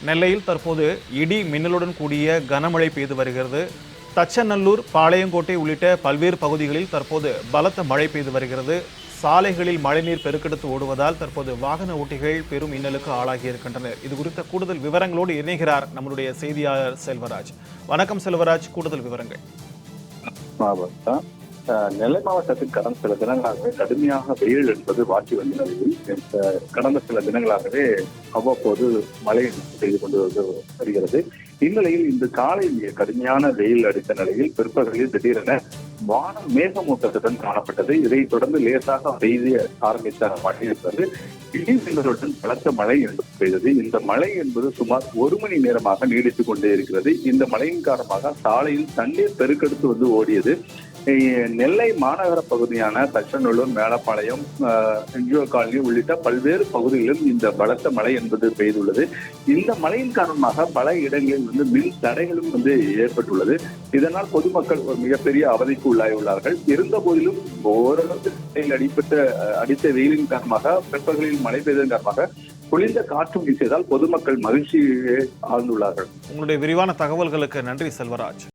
நெல்லையில் தற்போது இடி மின்னலுடன் கூடிய கனமழை பெய்து வருகிறது. தச்சநல்லூர், பாளையங்கோட்டை உள்ளிட்ட பல்வேறு பகுதிகளில் தற்போது பலத்த மழை பெய்து வருகிறது. சாலைகளில் மழைநீர் பெருக்கெடுத்து ஓடுவதால் தற்போது வாகன ஓட்டிகள் பெரும் இன்னலுக்கு ஆளாகி இருக்கின்றனர். இது குறித்த கூடுதல் விவரங்களோடு இணைகிறார் நம்மளுடைய செய்தியாளர் செல்வராஜ். வணக்கம் செல்வராஜ், கூடுதல் விவரங்கள். நெல்லை மாவட்டத்தில் கடந்த சில தினங்களாகவே கடுமையாக வெயில் என்பது வாட்டி வந்த நிலையில் கடந்த சில தினங்களாகவே அவ்வப்போது மழை செய்து கொண்டு வருகிறது. இந்நிலையில் இந்த காலை கடுமையான வெயில் அடித்த நிலையில் பிற்பகலில் திடீரென வானம் மேகமூட்டத்துடன் காணப்பட்டது. இதைத் தொடர்ந்து லேசாக பெய்ய ஆரம்பித்த மழை என்பது இடிமின்னலுடன் பலத்த மழை என்பது பெய்தது. இந்த மழை என்பது சுமார் 1 மணி நேரமாக நீடித்துக் கொண்டே இருக்கிறது. இந்த மழையின் காரணமாக சாலையில் தண்ணீர் பெருக்கெடுத்து ஓடியது. நெல்லை மாநகர பகுதியான தச்சநல்லூர், மேலப்பாளையம், என்ஜிஓ காலனி உள்ளிட்ட பல்வேறு பகுதிகளிலும் இந்த பலத்த மழை என்பது பெய்துள்ளது. இந்த மழையின் காரணமாக பல இடங்களில் மின் தடைகளும் ஏற்பட்டுள்ளது. இதனால் பொதுமக்கள் ஒரு மிகப்பெரிய அவதிக்கு உள்ளாகியுள்ளார்கள். இருந்த போதிலும் ஓரளவுக்கு அடித்த வெயிலின் காரணமாக பிற்பகலில் மழை பெய்ததன் காரணமாக குளிர்ந்த காற்று வீசியதால் பொதுமக்கள் மகிழ்ச்சியே ஆழ்ந்துள்ளார்கள். உங்களுடைய விரிவான தகவல்களுக்கு நன்றி செல்வராஜ்.